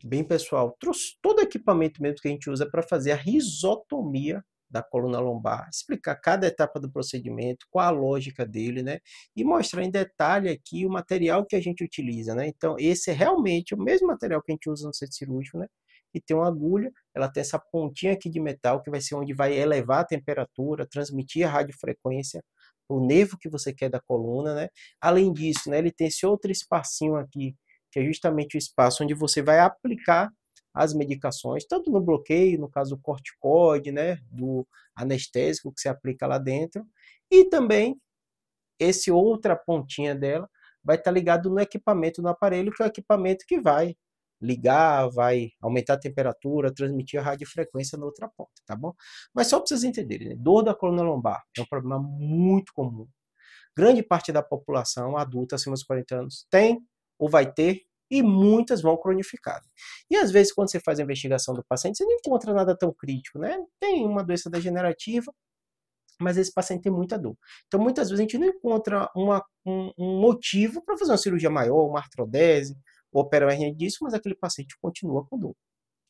Bem, pessoal, trouxe todo o equipamento mesmo que a gente usa para fazer a risotomia da coluna lombar, explicar cada etapa do procedimento, qual a lógica dele, né? E mostrar em detalhe aqui o material que a gente utiliza, né? Então, esse é realmente o mesmo material que a gente usa no centro cirúrgico, né? E tem uma agulha, ela tem essa pontinha aqui de metal que vai ser onde vai elevar a temperatura, transmitir a radiofrequência, o nervo que você quer da coluna, né? Além disso, né, ele tem esse outro espacinho aqui que é justamente o espaço onde você vai aplicar as medicações, tanto no bloqueio, no caso do corticoide, né, do anestésico que você aplica lá dentro, e também esse outra pontinha dela vai estar ligado no equipamento, no aparelho, que é o equipamento que vai ligar, vai aumentar a temperatura, transmitir a radiofrequência na outra ponta, tá bom? Mas só para vocês entenderem, né? Dor da coluna lombar é um problema muito comum. Grande parte da população adulta acima dos 40 anos tem ou vai ter, e muitas vão cronificar. E às vezes, quando você faz a investigação do paciente, você não encontra nada tão crítico, né? Tem uma doença degenerativa, mas esse paciente tem muita dor. Então, muitas vezes, a gente não encontra um motivo para fazer uma cirurgia maior, uma artrodese, ou operar uma hernia disso, mas aquele paciente continua com dor.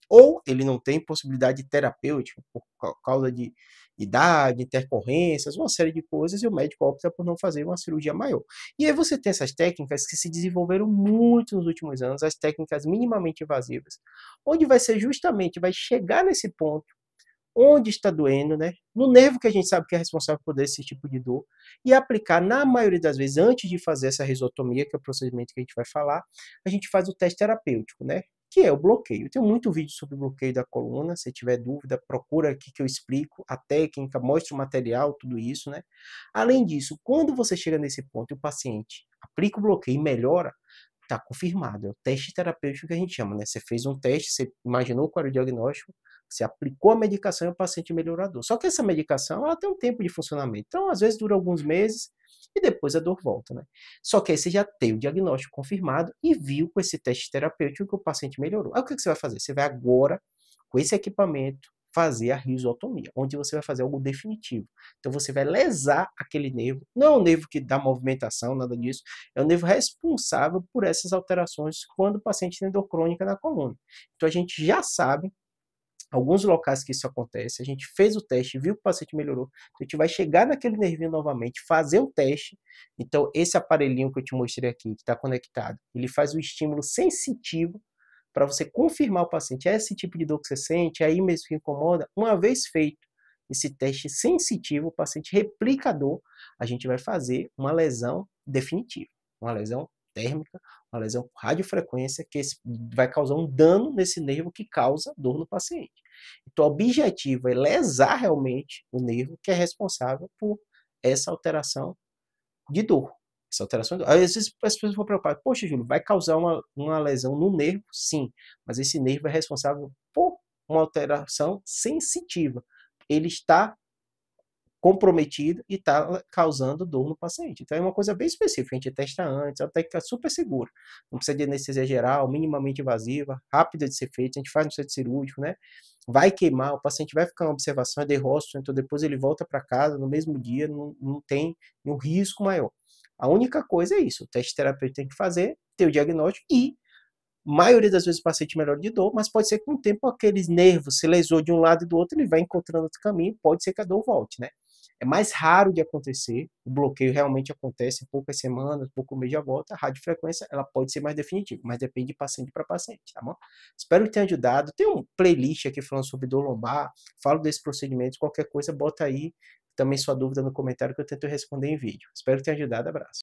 Ou ele não tem possibilidade terapêutica por causa de idade, intercorrências, uma série de coisas, e o médico opta por não fazer uma cirurgia maior. E aí você tem essas técnicas que se desenvolveram muito nos últimos anos, as técnicas minimamente invasivas, onde vai ser justamente, vai chegar nesse ponto, onde está doendo, né? No nervo que a gente sabe que é responsável por esse tipo de dor, e aplicar, na maioria das vezes, antes de fazer essa risotomia, que é o procedimento que a gente vai falar, a gente faz o teste terapêutico, né? Que é o bloqueio. Tem muito vídeo sobre o bloqueio da coluna, se tiver dúvida, procura aqui que eu explico a técnica, mostro o material, tudo isso, né? Além disso, quando você chega nesse ponto e o paciente aplica o bloqueio e melhora, está confirmado. É o teste terapêutico que a gente chama, né? Você fez um teste, você imaginou qual era o diagnóstico, você aplicou a medicação e o paciente melhorou a dor. Só que essa medicação, ela tem um tempo de funcionamento. Então, às vezes, dura alguns meses e depois a dor volta, né? Só que aí você já tem o diagnóstico confirmado e viu com esse teste terapêutico que o paciente melhorou. Aí o que você vai fazer? Você vai agora, com esse equipamento, fazer a risotomia, onde você vai fazer algo definitivo. Então você vai lesar aquele nervo, não é o nervo que dá movimentação, nada disso, é o nervo responsável por essas alterações quando o paciente tem dor crônica na coluna. Então a gente já sabe alguns locais que isso acontece, a gente fez o teste, viu que o paciente melhorou, a gente vai chegar naquele nervinho novamente, fazer o teste, então esse aparelhinho que eu te mostrei aqui, que está conectado, ele faz o estímulo sensitivo para você confirmar o paciente, é esse tipo de dor que você sente, é aí mesmo que incomoda. Uma vez feito esse teste sensitivo, o paciente replica a dor, a gente vai fazer uma lesão definitiva, uma lesão térmica, uma lesão com radiofrequência, que vai causar um dano nesse nervo que causa dor no paciente. Então, o objetivo é lesar realmente o nervo que é responsável por essa alteração de dor. Essa alteração de dor. Às vezes as pessoas vão preocupar, poxa, Júlio, vai causar uma lesão no nervo? Sim, mas esse nervo é responsável por uma alteração sensitiva. Ele está comprometido e está causando dor no paciente. Então é uma coisa bem específica, a gente testa antes, é uma técnica super segura. Não precisa de anestesia geral, minimamente invasiva, rápida de ser feita, a gente faz no centro cirúrgico, né? Vai queimar, o paciente vai ficar em observação, é de rosto, então depois ele volta para casa no mesmo dia, não tem um risco maior. A única coisa é isso, o teste terapêutico tem que fazer, ter o diagnóstico e maioria das vezes o paciente melhora de dor, mas pode ser que com o tempo aqueles nervos se lesou de um lado e do outro, ele vai encontrando outro caminho, pode ser que a dor volte, né? É mais raro de acontecer, o bloqueio realmente acontece em poucas semanas, pouco mês já volta, a radiofrequência ela pode ser mais definitiva, mas depende de paciente para paciente, tá bom? Espero que tenha ajudado, tem um playlist aqui falando sobre dor lombar, falo desse procedimento, qualquer coisa bota aí também sua dúvida no comentário que eu tento responder em vídeo. Espero que tenha ajudado, abraço.